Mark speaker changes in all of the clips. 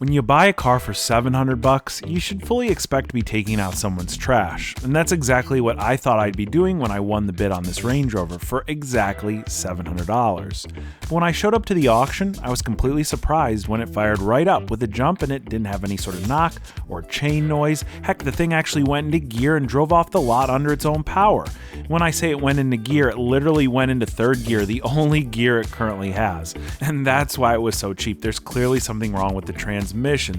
Speaker 1: When you buy a car for $700, you should fully expect to be taking out someone's trash. And that's exactly what I thought I'd be doing when I won the bid on this Range Rover for exactly $700. But when I showed up to the auction, I was completely surprised when it fired right up with a jump and it didn't have any sort of knock or chain noise. Heck, the thing actually went into gear and drove off the lot under its own power. When I say it went into gear, it literally went into third gear, the only gear it currently has. And that's why it was so cheap. There's clearly something wrong with the transmission.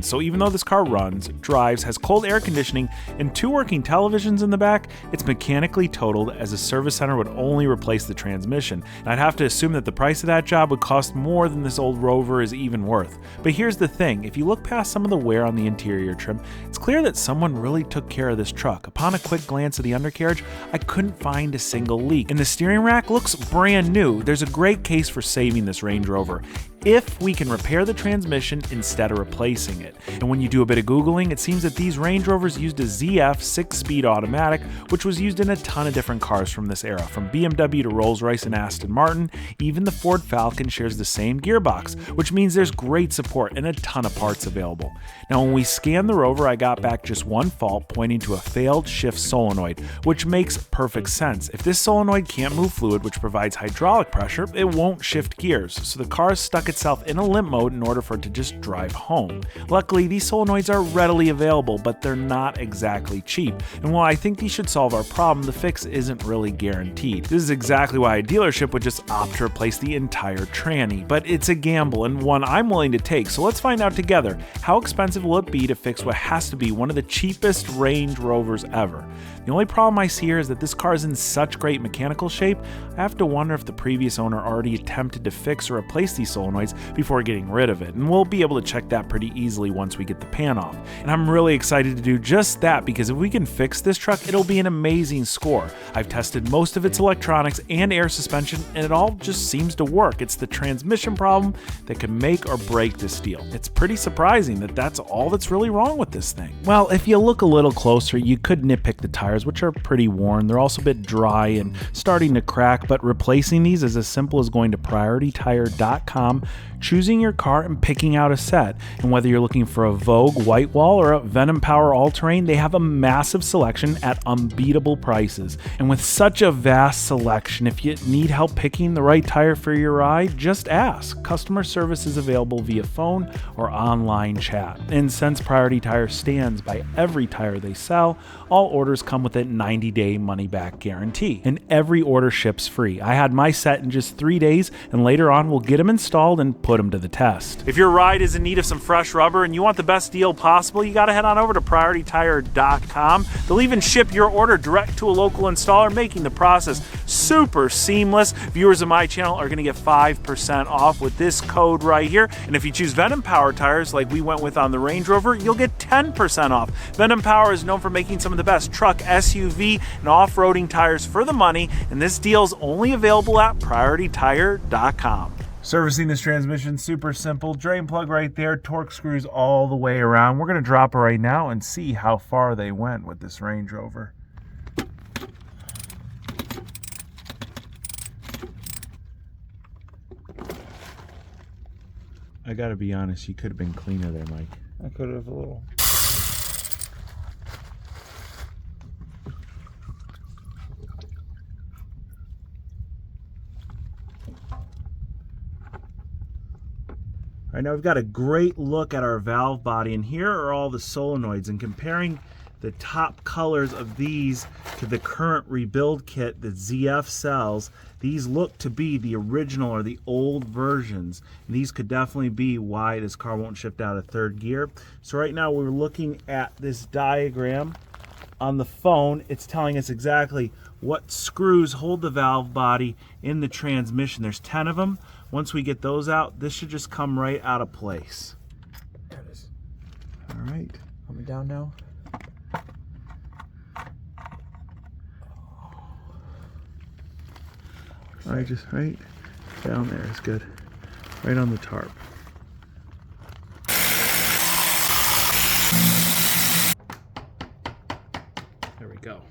Speaker 1: So even though this car runs, drives, has cold air conditioning, and 2 working televisions in the back, it's mechanically totaled, as a service center would only replace the transmission. And I'd have to assume that the price of that job would cost more than this old Rover is even worth. But here's the thing, if you look past some of the wear on the interior trim, it's clear that someone really took care of this truck. Upon a quick glance at the undercarriage, I couldn't find a single leak. And the steering rack looks brand new. There's a great case for saving this Range Rover if we can repair the transmission instead of replacing it. And when you do a bit of Googling, it seems that these Range Rovers used a ZF 6-speed automatic, which was used in a ton of different cars from this era, from BMW to Rolls-Royce and Aston Martin. Even the Ford Falcon shares the same gearbox, which means there's great support and a ton of parts available. Now, when we scanned the Rover, I got back just one fault, pointing to a failed shift solenoid, which makes perfect sense. If this solenoid can't move fluid, which provides hydraulic pressure, it won't shift gears, so the car is stuck itself in a limp mode in order for it to just drive home. Luckily, these solenoids are readily available, but they're not exactly cheap. And while I think these should solve our problem, the fix isn't really guaranteed. This is exactly why a dealership would just opt to replace the entire tranny. But it's a gamble, and one I'm willing to take, so let's find out together. How expensive will it be to fix what has to be one of the cheapest Range Rovers ever? The only problem I see here is that this car is in such great mechanical shape, I have to wonder if the previous owner already attempted to fix or replace these solenoids before getting rid of it, and we'll be able to check that pretty easily once we get the pan off. And I'm really excited to do just that, because if we can fix this truck, it'll be an amazing score. I've tested most of its electronics and air suspension, and it all just seems to work. It's the transmission problem that could make or break this deal. It's pretty surprising that that's all that's really wrong with this thing. Well, if you look a little closer, you could nitpick the tires, which are pretty worn. They're also a bit dry and starting to crack, but replacing these is as simple as going to PriorityTire.com, choosing your car, and picking out a set. And whether you're looking for a Vogue white wall or a Venom Power all-terrain, they have a massive selection at unbeatable prices. And with such a vast selection, if you need help picking the right tire for your ride, just ask. Customer service is available via phone or online chat. And since Priority Tire stands by every tire they sell, all orders come with a 90-day money-back guarantee. And every order ships free. I had my set in just 3 days, and later on we'll get them installed and put them to the test. If your ride is in need of some fresh rubber and you want the best deal possible, you gotta head on over to PriorityTire.com. They'll even ship your order direct to a local installer, making the process super seamless. Viewers of my channel are gonna get 5% off with this code right here. And if you choose Venom Power tires like we went with on the Range Rover, you'll get 10% off. Venom Power is known for making some of the best truck, SUV, and off-roading tires for the money, and this deal's only available at PriorityTire.com. Servicing this transmission, super simple. Drain plug right there, torque screws all the way around. We're gonna drop it right now and see how far they went with this Range Rover. I gotta be honest, you could have been cleaner there, Mike.
Speaker 2: I could have a little.
Speaker 1: All right, now we've got a great look at our valve body, and here are all the solenoids, and comparing the top colors of these to the current rebuild kit that ZF sells, these look to be the original or the old versions, and these could definitely be why this car won't shift out of third gear. So right now we're looking at this diagram on the phone. It's telling us exactly what screws hold the valve body in the transmission. There's 10 of them. Once we get those out, this should just come right out of place.
Speaker 2: There it is.
Speaker 1: All right.
Speaker 2: Coming down now.
Speaker 1: All right, just right down there is good. Right on the tarp. There we go.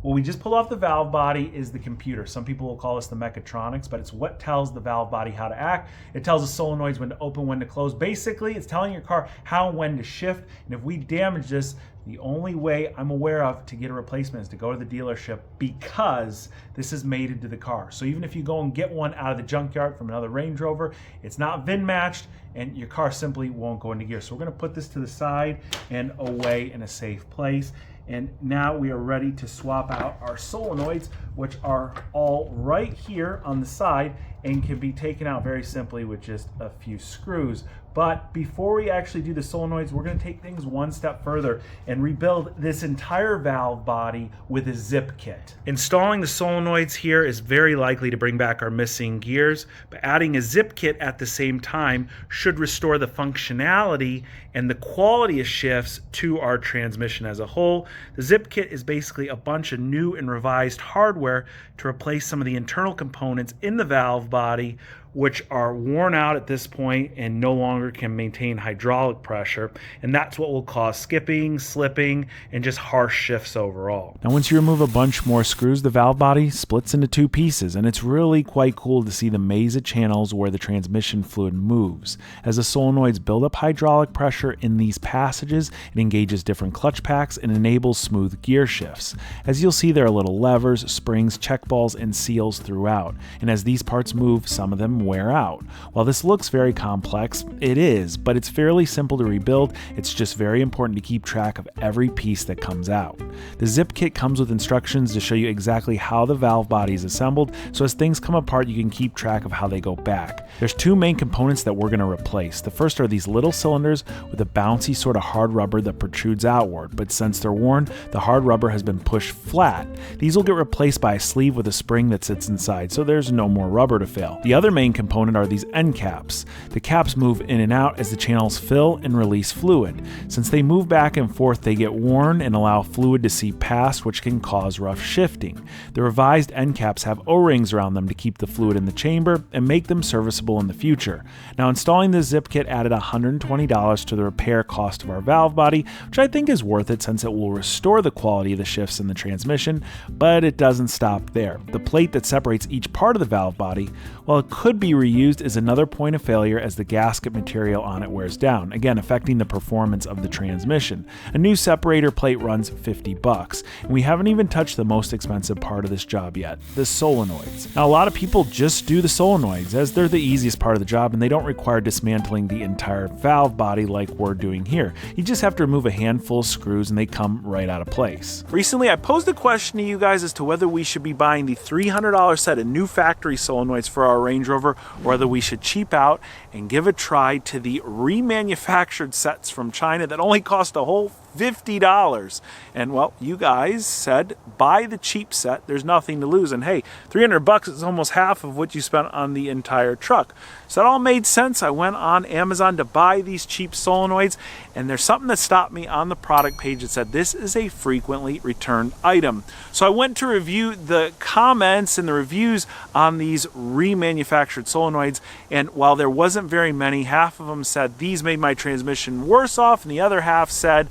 Speaker 1: What we just pulled off the valve body is the computer. Some people will call this the mechatronics, but it's what tells the valve body how to act. It tells the solenoids when to open, when to close. Basically, it's telling your car how and when to shift. And if we damage this, the only way I'm aware of to get a replacement is to go to the dealership, because this is made into the car. So even if you go and get one out of the junkyard from another Range Rover, it's not VIN matched and your car simply won't go into gear. So we're gonna put this to the side and away in a safe place. And now we are ready to swap out our solenoids, which are all right here on the side and can be taken out very simply with just a few screws. But before we actually do the solenoids, we're going to take things one step further and rebuild this entire valve body with a zip kit. Installing the solenoids here is very likely to bring back our missing gears, but adding a zip kit at the same time should restore the functionality and the quality of shifts to our transmission as a whole. The zip kit is basically a bunch of new and revised hardware to replace some of the internal components in the valve body, which are worn out at this point and no longer can maintain hydraulic pressure. And that's what will cause skipping, slipping, and just harsh shifts overall. Now, once you remove a bunch more screws, the valve body splits into two pieces, and it's really quite cool to see the maze of channels where the transmission fluid moves. As the solenoids build up hydraulic pressure in these passages, it engages different clutch packs and enables smooth gear shifts. As you'll see, there are little levers, springs, check balls, and seals throughout. And as these parts move, some of them wear out. While this looks very complex, it is, but it's fairly simple to rebuild. It's just very important to keep track of every piece that comes out. The zip kit comes with instructions to show you exactly how the valve body is assembled, so as things come apart, you can keep track of how they go back. There's two main components that we're going to replace. The first are these little cylinders with a bouncy sort of hard rubber that protrudes outward, but since they're worn, the hard rubber has been pushed flat. These will get replaced by a sleeve with a spring that sits inside, so there's no more rubber to fail. The other main component are these end caps. The caps move in and out as the channels fill and release fluid. Since they move back and forth, they get worn and allow fluid to seep past, which can cause rough shifting. The revised end caps have O-rings around them to keep the fluid in the chamber and make them serviceable in the future. Now, installing this zip kit added $120 to the repair cost of our valve body, which I think is worth it since it will restore the quality of the shifts in the transmission, but it doesn't stop there. The plate that separates each part of the valve body, while it could be reused, is another point of failure as the gasket material on it wears down, again affecting the performance of the transmission. A new separator plate runs $50, and we haven't even touched the most expensive part of this job yet, the solenoids. Now, a lot of people just do the solenoids as they're the easiest part of the job and they don't require dismantling the entire valve body like we're doing here. You just have to remove a handful of screws and they come right out of place. Recently, I posed a question to you guys as to whether we should be buying the $300 set of new factory solenoids for our Range Rover, or whether we should cheap out and give a try to the remanufactured sets from China that only cost a whole $50. And well, you guys said buy the cheap set, there's nothing to lose. And hey, $300 is almost half of what you spent on the entire truck. So that all made sense. I went on Amazon to buy these cheap solenoids, and there's something that stopped me on the product page that said this is a frequently returned item. So I went to review the comments and the reviews on these remanufactured solenoids, and while there wasn't very many, half of them said these made my transmission worse off, and the other half said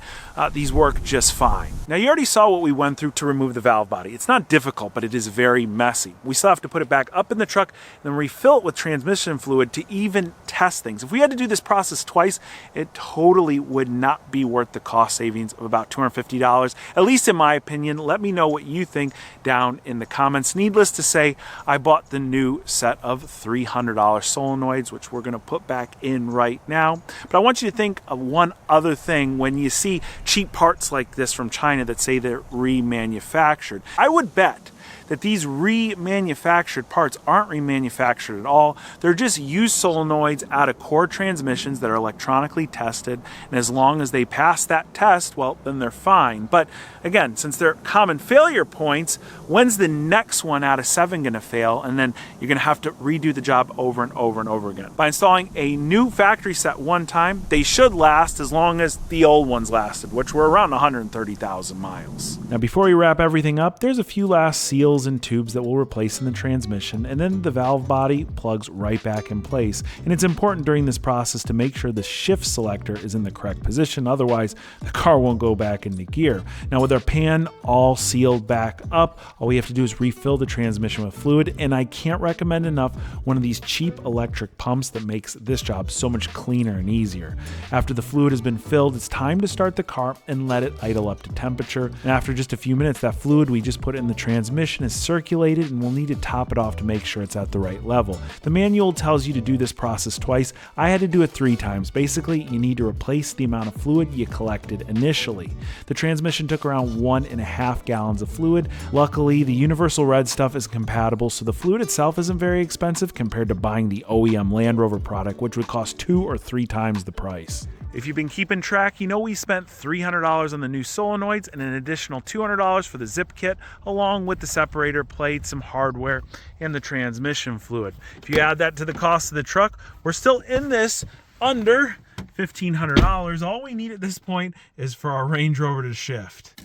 Speaker 1: these work just fine. Now, you already saw what we went through to remove the valve body. It's not difficult, but it is very messy. We still have to put it back up in the truck and then refill it with transmission fluid to even test things. If we had to do this process twice, it totally would not be worth the cost savings of about $250, at least in my opinion. Let me know what you think down in the comments. Needless to say, I bought the new set of $300 solenoids, which we're going to put back in right now. But I want you to think of one other thing when you see cheap parts like this from China that say they're remanufactured. I would bet that these remanufactured parts aren't remanufactured at all. They're just used solenoids out of core transmissions that are electronically tested, and as long as they pass that test, well, then they're fine. But again, since they're common failure points, when's the next one out of 7 going to fail? And then you're going to have to redo the job over and over and over again. By installing a new factory set one time, they should last as long as the old ones lasted, which were around 130,000 miles. Now, before we wrap everything up, there's a few last seals seals and tubes that we'll replace in the transmission, and then the valve body plugs right back in place. And it's important during this process to make sure the shift selector is in the correct position, otherwise the car won't go back into gear. Now with our pan all sealed back up, all we have to do is refill the transmission with fluid, and I can't recommend enough one of these cheap electric pumps that makes this job so much cleaner and easier. After the fluid has been filled, it's time to start the car and let it idle up to temperature. And after just a few minutes, that fluid we just put in the transmission is circulated, and we'll need to top it off to make sure it's at the right level. The manual tells you to do this process twice. I had to do it 3 times. Basically, you need to replace the amount of fluid you collected initially. The transmission took around 1.5 gallons of fluid. Luckily, the universal red stuff is compatible, so the fluid itself isn't very expensive compared to buying the OEM Land Rover product, which would cost 2 or 3 times the price. If you've been keeping track, you know we spent $300 on the new solenoids and an additional $200 for the zip kit, along with the separator plate, some hardware, and the transmission fluid. If you add that to the cost of the truck, we're still in this under $1,500. All we need at this point is for our Range Rover to shift.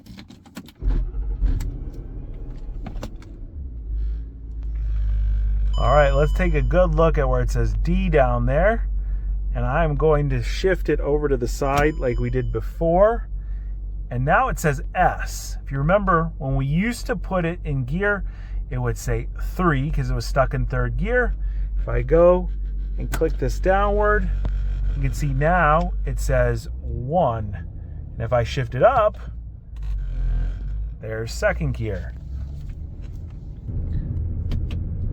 Speaker 1: All right, let's take a good look at where it says D down there. And I'm going to shift it over to the side like we did before. And now it says S. If you remember, when we used to put it in gear, it would say 3 because it was stuck in 3rd gear. If I go and click this downward, you can see now it says 1. And if I shift it up, there's 2nd gear.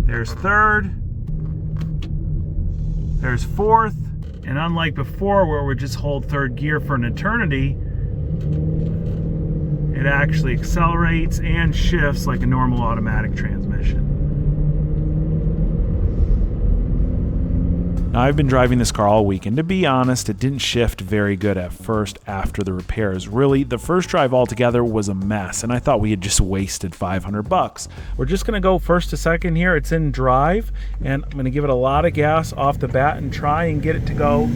Speaker 1: There's 3rd. There's 4th. And unlike before where we just hold 3rd gear for an eternity, it actually accelerates and shifts like a normal automatic transmission. Now, I've been driving this car all week, and to be honest, it didn't shift very good at first after the repairs. Really, the first drive altogether was a mess, and I thought we had just wasted $500. We're just gonna go first to second here. It's in drive, and I'm gonna give it a lot of gas off the bat and try and get it to go.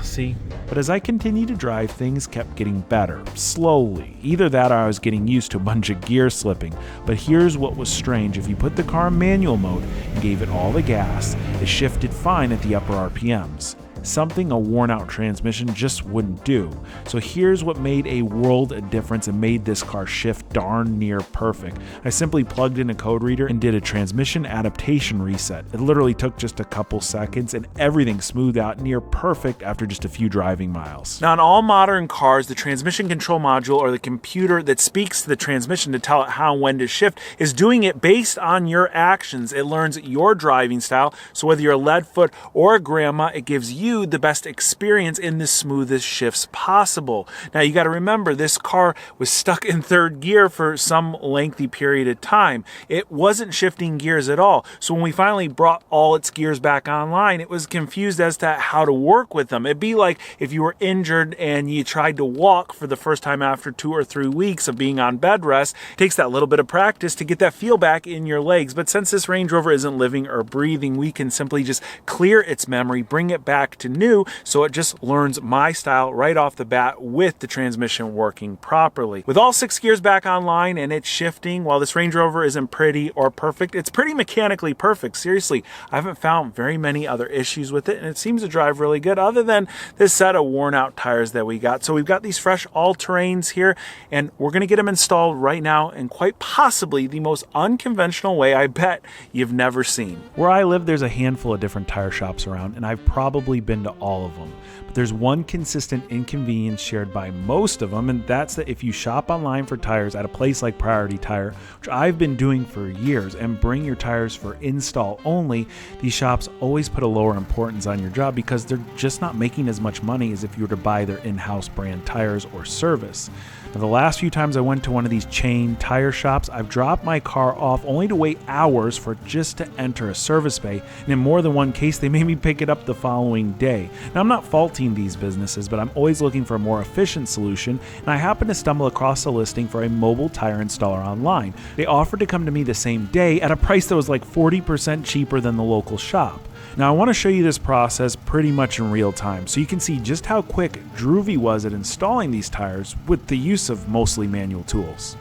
Speaker 1: See? But as I continued to drive, things kept getting better, slowly. Either that or I was getting used to a bunch of gear slipping. But here's what was strange. If you put the car in manual mode and gave it all the gas, it shifted fine at the upper RPMs. Something a worn-out transmission just wouldn't do. So here's what made a world of difference and made this car shift darn near perfect. I simply plugged in a code reader and did a transmission adaptation reset. It literally took just a couple seconds and everything smoothed out near perfect after just a few driving miles. Now, in all modern cars, the transmission control module, or the computer that speaks to the transmission to tell it how and when to shift, is doing it based on your actions. It learns your driving style, so whether you're a lead foot or a grandma, it gives you the best experience in the smoothest shifts possible. Now you got to remember, this car was stuck in 3rd gear for some lengthy period of time. It wasn't shifting gears at all. So when we finally brought all its gears back online, it was confused as to how to work with them. It'd be like if you were injured and you tried to walk for the first time after 2 or 3 weeks of being on bed rest. It takes that little bit of practice to get that feel back in your legs. But since this Range Rover isn't living or breathing, we can simply just clear its memory, bring it back to new, so it just learns my style right off the bat with the transmission working properly. With all 6 gears back online and it's shifting, while this Range Rover isn't pretty or perfect, it's pretty mechanically perfect. Seriously, I haven't found very many other issues with it, and it seems to drive really good other than this set of worn out tires that we got. So we've got these fresh all-terrains here, and we're gonna get them installed right now in quite possibly the most unconventional way I bet you've never seen. Where I live, there's a handful of different tire shops around, and I've probably been to all of them. But there's one consistent inconvenience shared by most of them, and that's that if you shop online for tires at a place like Priority Tire, which I've been doing for years, and bring your tires for install only, these shops always put a lower importance on your job because they're just not making as much money as if you were to buy their in-house brand tires or service. Now, the last few times I went to one of these chain tire shops, I've dropped my car off only to wait hours for it just to enter a service bay, and in more than one case, they made me pick it up the following day. Now, I'm not faulting these businesses, but I'm always looking for a more efficient solution, and I happened to stumble across a listing for a mobile tire installer online. They offered to come to me the same day at a price that was like 40% cheaper than the local shop. Now, I want to show you this process pretty much in real time so you can see just how quick Droovy was at installing these tires with the use of mostly manual tools.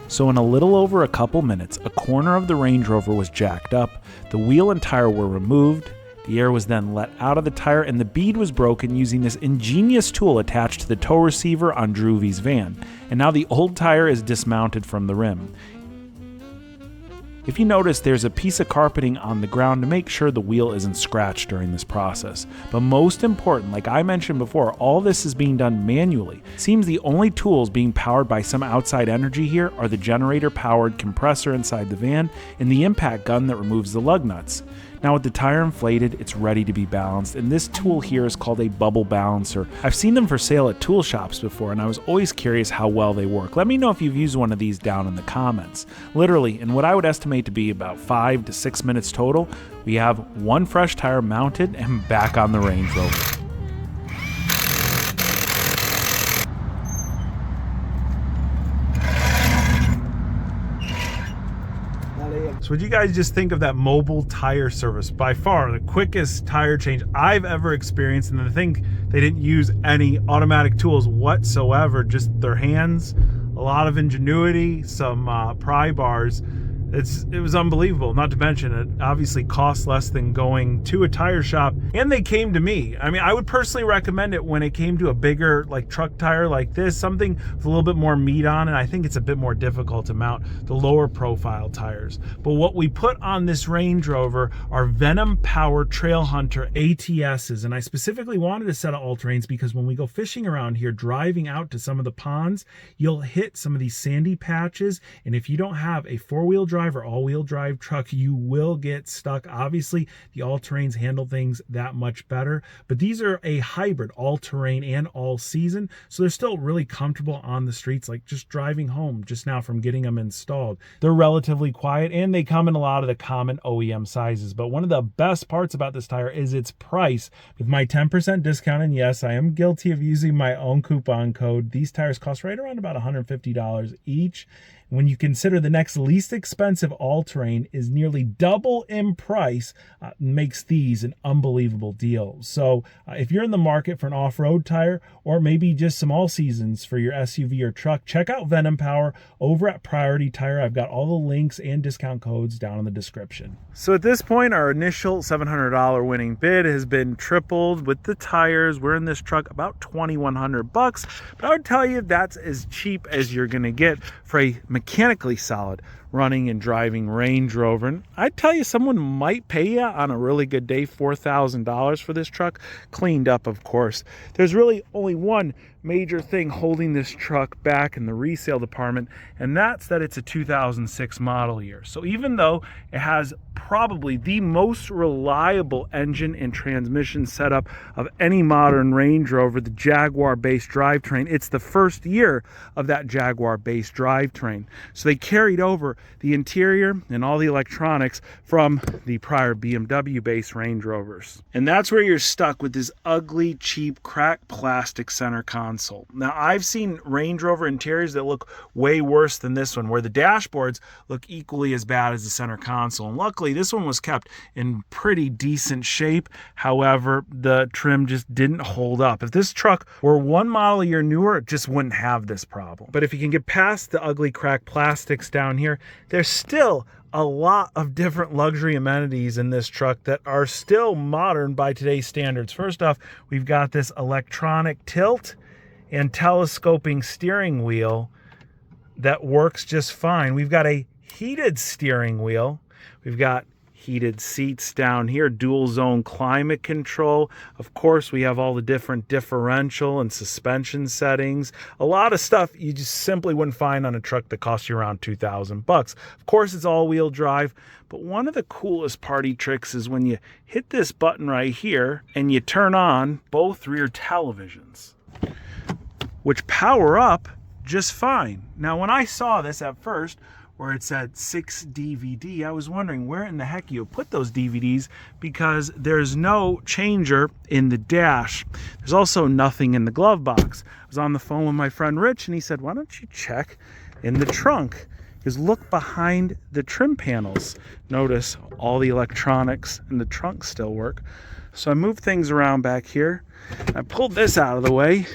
Speaker 1: So in a little over a couple minutes, a corner of the Range Rover was jacked up, the wheel and tire were removed, the air was then let out of the tire, and the bead was broken using this ingenious tool attached to the tow receiver on Drew's van. And now the old tire is dismounted from the rim. If you notice, there's a piece of carpeting on the ground to make sure the wheel isn't scratched during this process. But most important, like I mentioned before, all this is being done manually. Seems the only tools being powered by some outside energy here are the generator-powered compressor inside the van and the impact gun that removes the lug nuts. Now with the tire inflated, it's ready to be balanced, and this tool here is called a bubble balancer. I've seen them for sale at tool shops before, and I was always curious how well they work. Let me know if you've used one of these down in the comments. Literally, in what I would estimate to be about 5 to 6 minutes total, we have one fresh tire mounted and back on the Range Rover. So what do you guys just think of that mobile tire service? By far the quickest tire change I've ever experienced, and I think they didn't use any automatic tools whatsoever, just their hands, a lot of ingenuity, some pry bars. It was unbelievable. Not to mention it obviously costs less than going to a tire shop, and they came to me. I mean, I would personally recommend it when it came to a bigger like truck tire like this, something with a little bit more meat on it. I think it's a bit more difficult to mount the lower profile tires. But what we put on this Range Rover are Venom Power Trail Hunter ATSs, and I specifically wanted a set of all-terrains because when we go fishing around here, driving out to some of the ponds, you'll hit some of these sandy patches, and if you don't have a four-wheel drive or all-wheel drive truck, you will get stuck. Obviously, the all-terrains handle things that much better, but these are a hybrid, all-terrain and all-season, so they're still really comfortable on the streets, like just driving home just now from getting them installed. They're relatively quiet, and they come in a lot of the common OEM sizes, but one of the best parts about this tire is its price. With my 10% discount, and yes, I am guilty of using my own coupon code, these tires cost right around about $150 each. When you consider the next least expensive all-terrain is nearly double in price, makes these an unbelievable deal. So if you're in the market for an off-road tire, or maybe just some all-seasons for your SUV or truck, check out Venom Power over at Priority Tire. I've got all the links and discount codes down in the description. So at this point, our initial $700 winning bid has been tripled with the tires. We're in this truck about $2,100, but I would tell you that's as cheap as you're gonna get for a mechanically solid running and driving Range Rover. And I'd tell you someone might pay you on a really good day $4,000 for this truck, cleaned up of course. There's really only one major thing holding this truck back in the resale department, and that's that it's a 2006 model year. So even though it has probably the most reliable engine and transmission setup of any modern Range Rover, the Jaguar-based drivetrain, it's the first year of that Jaguar-based drivetrain. So they carried over the interior and all the electronics from the prior BMW-based Range Rovers. And that's where you're stuck with this ugly, cheap, cracked plastic center console. Now, I've seen Range Rover interiors that look way worse than this one, where the dashboards look equally as bad as the center console. And luckily, this one was kept in pretty decent shape. However, the trim just didn't hold up. If this truck were one model year newer, it just wouldn't have this problem. But if you can get past the ugly cracked plastics down here, there's still a lot of different luxury amenities in this truck that are still modern by today's standards. First off, we've got this electronic tilt and telescoping steering wheel that works just fine. We've got a heated steering wheel. We've got heated seats down here, dual zone climate control. Of course, we have all the different differential and suspension settings. A lot of stuff you just simply wouldn't find on a truck that costs you around $2,000. Of course, it's all-wheel drive, but one of the coolest party tricks is when you hit this button right here and you turn on both rear televisions, which power up just fine. Now, when I saw this at first, where it said 6 DVD, I was wondering where in the heck you put those DVDs, because there's no changer in the dash. There's also nothing in the glove box. I was on the phone with my friend Rich, and he said, why don't you check in the trunk? Because look behind the trim panels. Notice all the electronics in the trunk still work. So I moved things around back here. I pulled this out of the way,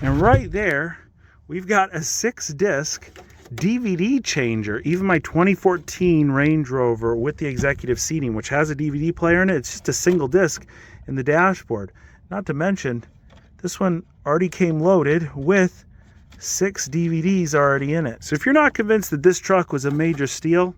Speaker 1: and right there, we've got a 6-disc DVD changer. Even my 2014 Range Rover with the executive seating, which has a DVD player in it, it's just a single disc in the dashboard. Not to mention, this one already came loaded with 6 DVDs already in it. So if you're not convinced that this truck was a major steal,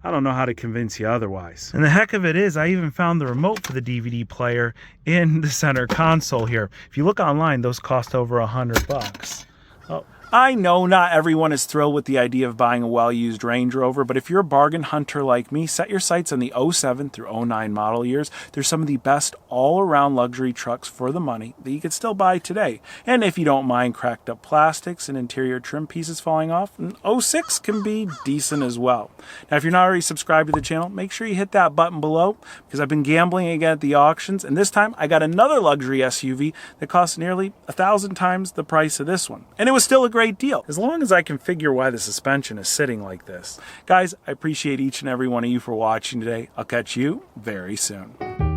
Speaker 1: I don't know how to convince you otherwise. And the heck of it is, I even found the remote for the DVD player in the center console here. If you look online, those cost over $100. Oh. I know not everyone is thrilled with the idea of buying a well-used Range Rover, but if you're a bargain hunter like me, set your sights on the 07 through 09 model years. They're some of the best all-around luxury trucks for the money that you could still buy today. And if you don't mind cracked up plastics and interior trim pieces falling off, an 06 can be decent as well. Now, if you're not already subscribed to the channel, make sure you hit that button below, because I've been gambling again at the auctions, and this time I got another luxury SUV that cost nearly 1,000 times the price of this one. And it was still a great deal, as long as I can figure why the suspension is sitting like this. Guys, I appreciate each and every one of you for watching today. I'll catch you very soon.